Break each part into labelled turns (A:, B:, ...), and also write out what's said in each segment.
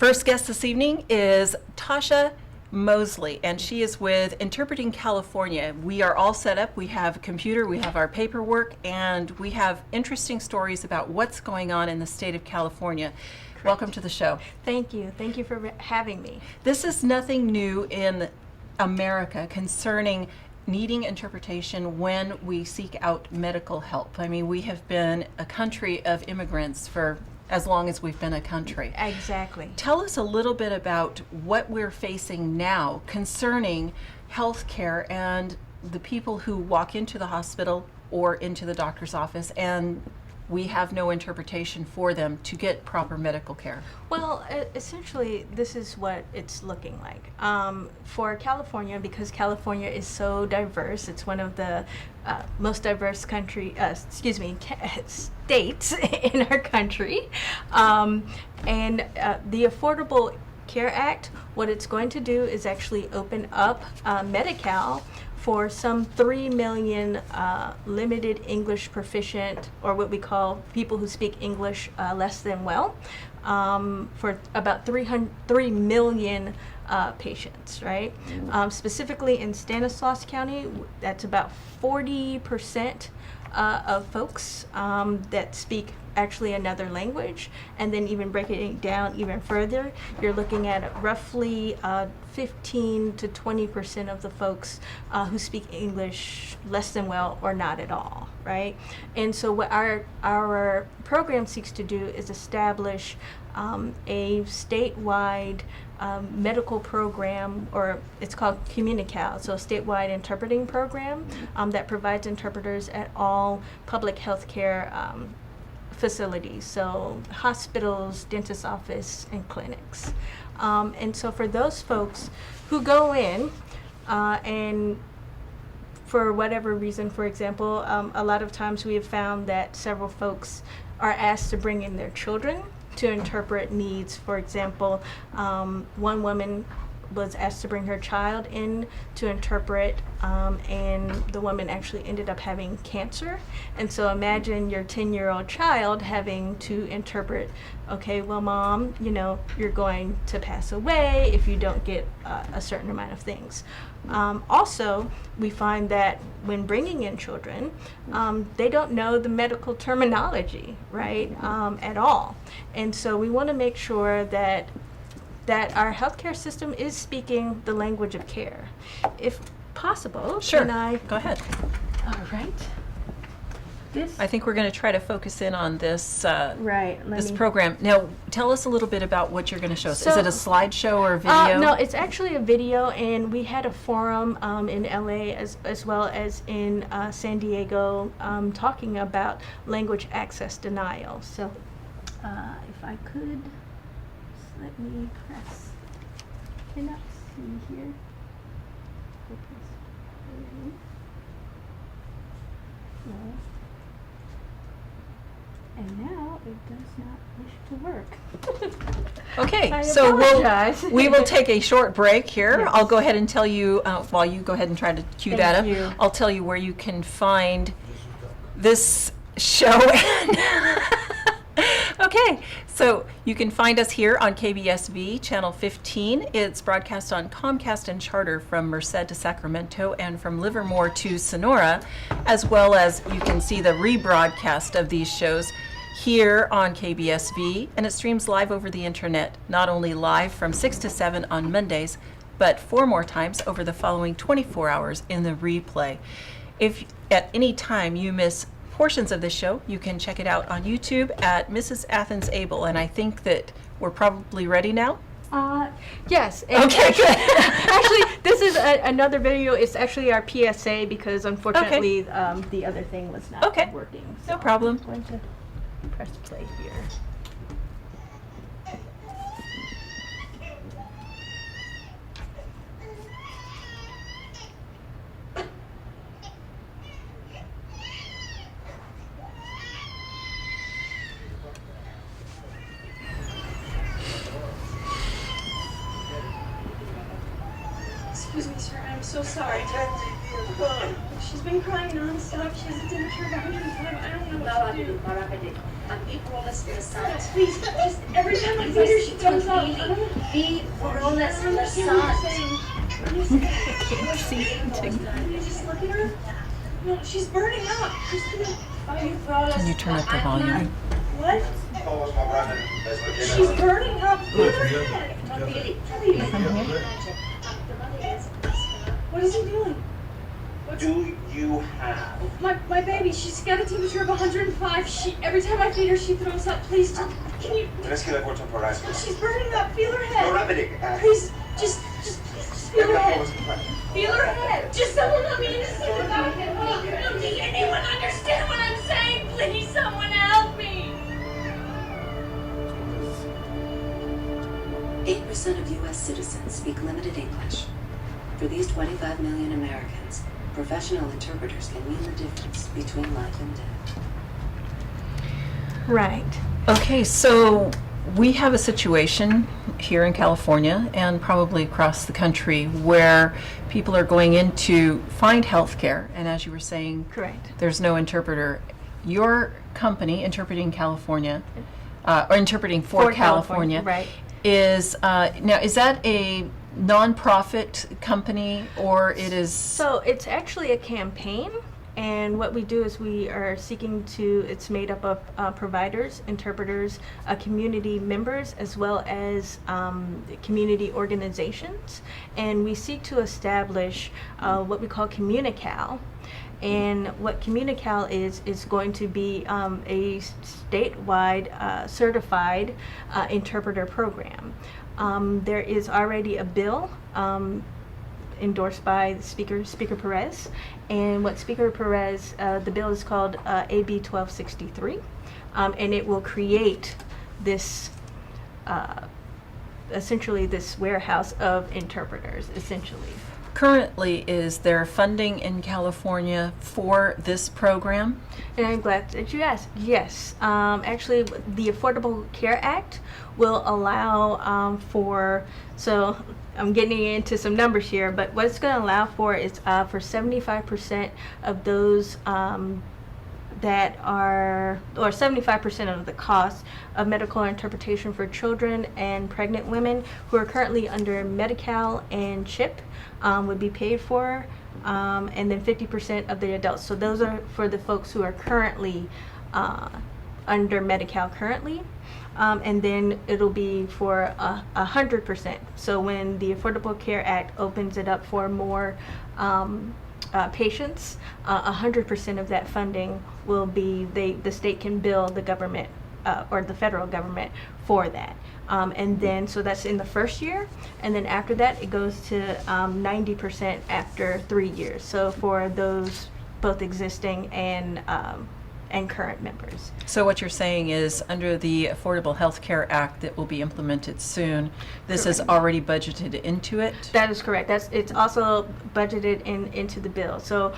A: First guest this evening is Tasha Mosley, and she is with Interpreting California. We are all set up. We have a computer, we have our paperwork, and we have interesting stories about what's going on in the state of California. Correct. Welcome to the show.
B: Thank you. Thank you for having me.
A: This is nothing new in America concerning needing interpretation when we seek out medical help. I mean, we have been a country of immigrants for as long as we've been a country.
B: Exactly.
A: Tell us a little bit about what we're facing now concerning health care and the people who walk into the hospital or into the doctor's office and we have no interpretation for them to get proper medical care.
B: Well, essentially, this is what it's looking like. For California, because California is so diverse, it's one of the most diverse states in our country. And the Affordable Care Act, what it's going to do is actually open up Medi-Cal for some 3 million limited English proficient, or what we call people who speak English less than well, for about 3 million patients, right? Specifically in Stanislaus County, that's about 40% of folks that speak actually another language, and then even breaking it down even further, you're looking at roughly 15 to 20% of the folks who speak English less than well or not at all, right? And so what our program seeks to do is establish a statewide medical program, or it's called Communical, so a statewide interpreting program that provides interpreters at all public health care facilities, so hospitals, dentist office, and clinics. And so for those folks who go in and for whatever reason, for example, a lot of times we have found that several folks are asked to bring in their children to interpret needs. For example, one woman was asked to bring her child in to interpret, and the woman actually ended up having cancer. And so imagine your 10-year-old child having to interpret, okay, well, mom, you know, you're going to pass away if you don't get a certain amount of things. Also, we find that when bringing in children, they don't know the medical terminology, right, at all. And so we want to make sure that our healthcare system is speaking the language of care. If possible,
A: sure.
B: Can I?
A: Go ahead.
B: All right.
A: I think we're going to try to focus in on this this program. Now, tell us a little bit about what you're going to show us. Is it a slideshow or a video?
B: No, it's actually a video, and we had a forum in LA as well as in San Diego talking about language access denial. So if I could, just let me press. Cannot see here. No. And now it does not wish to work.
A: Okay,
B: I
A: so
B: apologize.
A: we will take a short break here.
B: Yes.
A: I'll go ahead and tell you, while you go ahead and try to cue that up,
B: you.
A: I'll tell you where you can find this show. Okay, so you can find us here on KBSV, Channel 15. It's broadcast on Comcast and Charter from Merced to Sacramento and from Livermore to Sonora, as well as you can see the rebroadcast of these shows here on KBSV, and it streams live over the internet, not only live from 6 to 7 on Mondays, but 4 more times over the following 24 hours in the replay. If at any time you miss portions of this show, you can check it out on YouTube at Mrs. Athens Abell, and I think that we're probably ready now.
B: Yes.
A: Okay, good.
B: Actually, this is another video. It's actually our PSA because unfortunately the other thing was not working.
A: No problem.
B: I'm going to press play here.
C: Excuse me, sir. I'm so sorry. She's been crying nonstop. She has a temperature of 105. I don't know what to do. Please, just every time I see her, she comes up. I don't be grown that summer sun.
B: Can't see anything.
C: Can you just look at her? No, she's burning up.
A: Can you turn up the volume?
C: What? She's burning up. What is he doing?
D: Do you have?
C: My baby, she's got a temperature of 105. Every time I feed her, she throws up. Please, can you? She's burning up. Feel her head. Please, just feel her head. Feel her head. Just someone let me in to see the doctor. Does anyone understand what I'm saying? Please, someone help me.
E: 8% of U.S. citizens speak limited English. For these 25 million Americans, professional interpreters can mean the difference between life and death.
B: Right.
A: Okay, so we have a situation here in California and probably across the country where people are going in to find health care, and as you were saying,
B: Correct.
A: there's no interpreter. Your company, Interpreting California, or Interpreting for California,
B: right.
A: is, now is that a nonprofit company or it is?
B: So it's actually a campaign, and what we do is we are seeking to, it's made up of providers, interpreters, community members, as well as community organizations, and we seek to establish what we call CommuniCal. And what CommuniCal is going to be a statewide certified interpreter program. There is already a bill endorsed by Speaker Perez, and what Speaker Perez, the bill is called AB 1263, and it will create this essentially this warehouse of interpreters, essentially.
A: Currently, is there funding in California for this program?
B: And I'm glad that you asked. Yes. Actually, the Affordable Care Act will allow for, so I'm getting into some numbers here, but what it's going to allow for is for 75% of those that are, or 75% of the cost of medical interpretation for children and pregnant women who are currently under Medi-Cal and CHIP would be paid for, and then 50% of the adults. So those are for the folks who are currently under Medi-Cal currently, and then it'll be for 100%. So when the Affordable Care Act opens it up for more patients, 100% of that funding will be, the state can bill the government or the federal government for that. And then, so that's in the first year, and then after that it goes to 90% after 3 years. So for those both existing and current members.
A: So what you're saying is, under the Affordable Health Care Act that will be implemented soon, this is already budgeted into it?
B: That is correct. It's also budgeted into the bill. So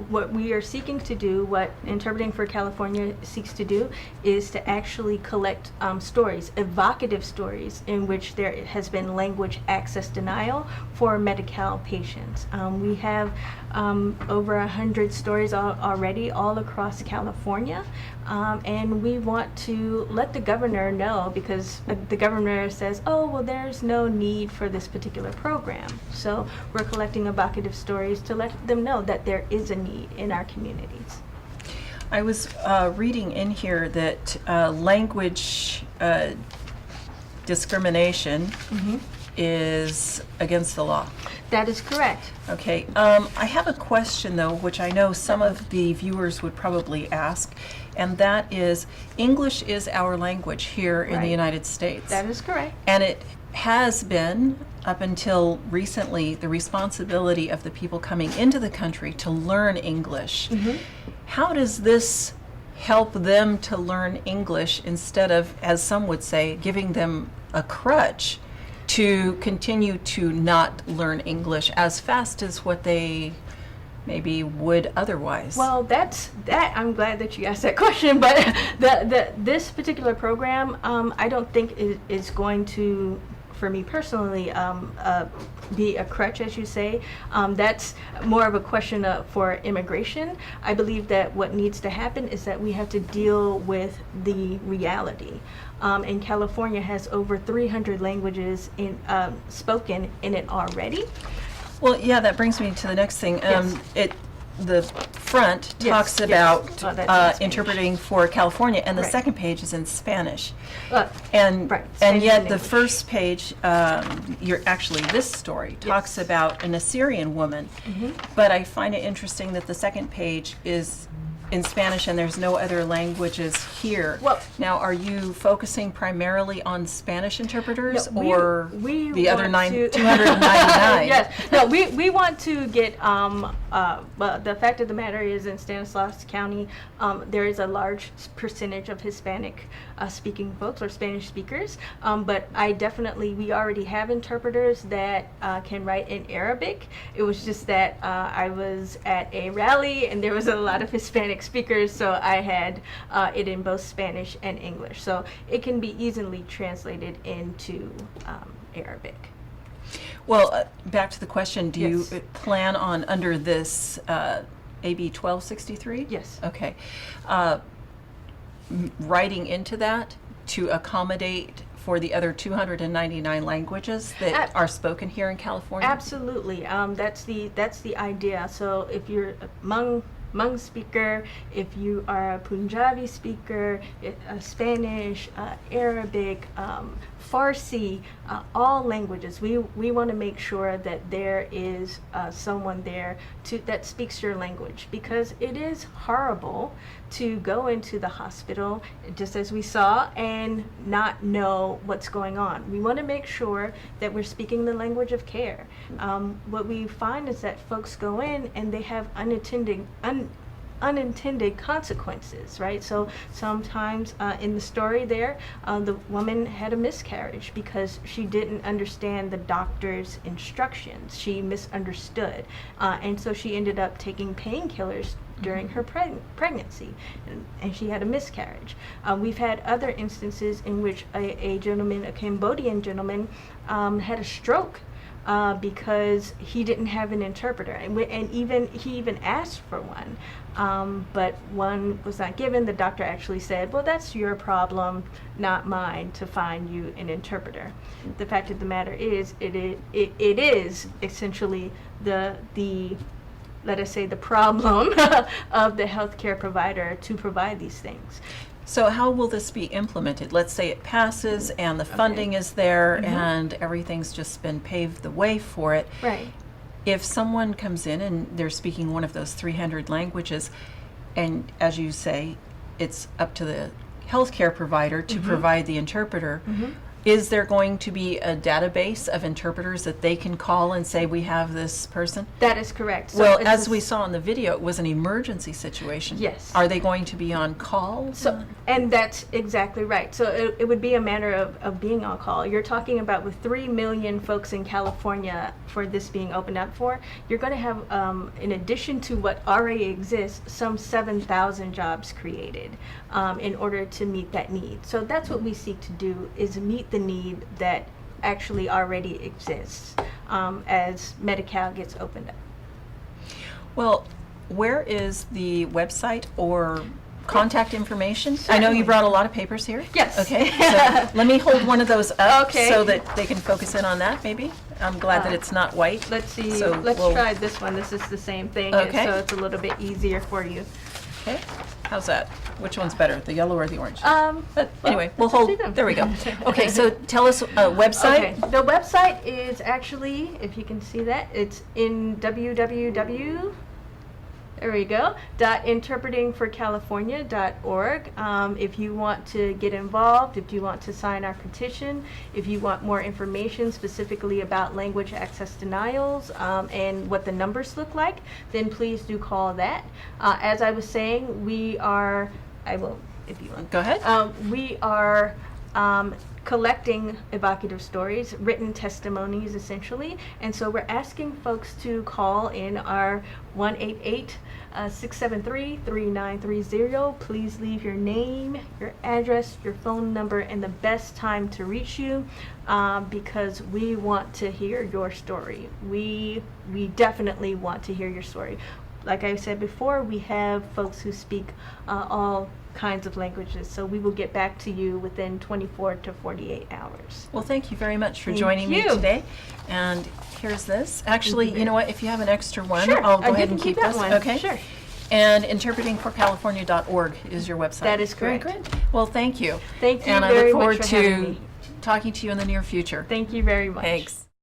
B: what we are seeking to do, what Interpreting for California seeks to do, is to actually collect stories, evocative stories, in which there has been language access denial for Medi-Cal patients. We have over 100 stories already all across California. And we want to let the governor know, because the governor says, oh, well, there's no need for this particular program. So we're collecting evocative stories to let them know that there is a need in our communities.
A: I was reading in here that language discrimination is against the law.
B: That is correct.
A: Okay, I have a question though, which I know some of the viewers would probably ask, and that is, English is our language here in the
B: Right.
A: United States.
B: That is correct.
A: And it has been, up until recently, the responsibility of the people coming into the country to learn English. How does this help them to learn English instead of, as some would say, giving them a crutch to continue to not learn English as fast as what they maybe would otherwise?
B: Well, I'm glad that you asked that question, but this particular program, I don't think is going to for me personally, be a crutch, as you say. That's more of a question for immigration. I believe that what needs to happen is that we have to deal with the reality. And California has over 300 languages spoken in it already.
A: Well, yeah, that brings me to the next thing.
B: Yes.
A: The front
B: Yes,
A: talks
B: yes.
A: about
B: Oh, that's in Spanish.
A: interpreting for California, and the
B: Right.
A: second page is in Spanish.
B: Right,
A: And and
B: Spanish
A: yet
B: and
A: the
B: English.
A: first page, this story talks
B: Yes.
A: about an Assyrian woman, but I find it interesting that the second page is in Spanish and there's no other languages here.
B: Well-
A: Now, are you focusing primarily on Spanish interpreters
B: No,
A: or
B: we
A: the other
B: want to-
A: 299?
B: Yes. No, we want to get, but the fact of the matter is in Stanislaus County, there is a large percentage of Hispanic speaking folks or Spanish speakers. But we already have interpreters that can write in Arabic. It was just that I was at a rally and there was a lot of Hispanic speakers, so I had it in both Spanish and English. So it can be easily translated into Arabic.
A: Well, back to the question, do
B: Yes.
A: you plan on, under this AB 1263?
B: Yes.
A: Okay. Writing into that to accommodate for the other 299 languages that are spoken here in California?
B: Absolutely. That's the idea. So if you're a Hmong speaker, if you are a Punjabi speaker, Spanish, Arabic, Farsi, all languages, we want to make sure that there is someone there that speaks your language, because it is horrible to go into the hospital, just as we saw, and not know what's going on. We want to make sure that we're speaking the language of care. What we find is that folks go in and they have unintended consequences, right? So sometimes in the story there, the woman had a miscarriage because she didn't understand the doctor's instructions. She misunderstood. And so she ended up taking painkillers during her pregnancy, and she had a miscarriage. We've had other instances in which a Cambodian gentleman, had a stroke because he didn't have an interpreter, and he even asked for one, but one was not given. The doctor actually said, "Well, that's your problem, not mine, to find you an interpreter." The fact of the matter is, it is essentially the let us say the problem of the healthcare provider to provide these things.
A: So how will this be implemented? Let's say it passes and the funding is there and everything's just been paved the way for it.
B: Right.
A: If someone comes in and they're speaking one of those 300 languages, and as you say, it's up to the healthcare provider to provide the interpreter, is there going to be a database of interpreters that they can call and say, we have this person?
B: That is correct. So
A: Well,
B: it's
A: as we saw in the video, it was an emergency situation.
B: Yes.
A: Are they going to be on call?
B: And that's exactly right. So it would be a matter of being on call. You're talking about with 3 million folks in California for this being opened up for, you're going to have, in addition to what already exists, some 7,000 jobs created in order to meet that need. So that's what we seek to do, is meet the need that actually already exists as Medi-Cal gets opened up.
A: Well, where is the website or contact information? I know you
B: Certainly.
A: brought a lot of papers here.
B: Yes.
A: Okay, so let me hold one of those up
B: Okay.
A: so that they can focus in on that, maybe. I'm glad that it's not white.
B: Let's see.
A: So
B: Let's
A: we'll-
B: try this one. This is the same thing,
A: Okay.
B: so it's a little bit easier for you.
A: Okay, how's that? Which one's better, the yellow or the orange?
B: Well,
A: Anyway, we'll
B: let's see
A: hold,
B: them.
A: there we go. Okay, so tell us a website.
B: Okay, the website is actually, if you can see that, it's in www. There we go. .interpretingforcalifornia.org. If you want to get involved, if you want to sign our petition, if you want more information specifically about language access denials and what the numbers look like, then please do call that. As I was saying, we are, I will, if you want.
A: Go ahead.
B: We are collecting evocative stories, written testimonies essentially, and so we're asking folks to call in our 1-888-673-3930. Please leave your name, your address, your phone number, and the best time to reach you, because we want to hear your story. We definitely want to hear your story. Like I said before, we have folks who speak all kinds of languages, so we will get back to you within 24 to 48 hours.
A: Well, thank you very much for
B: Thank
A: joining me
B: you.
A: today. And here's this. Actually, you know what? If you have an extra one,
B: Sure,
A: I'll go
B: you
A: ahead
B: can
A: and keep
B: keep that
A: this.
B: one.
A: Okay.
B: Sure.
A: And interpretingforcalifornia.org is your website.
B: That is correct.
A: Very good. Well, thank you.
B: Thank you
A: and
B: very
A: I look
B: much
A: forward
B: for having
A: to
B: me.
A: talking to you in the near future.
B: Thank you very much.
A: Thanks.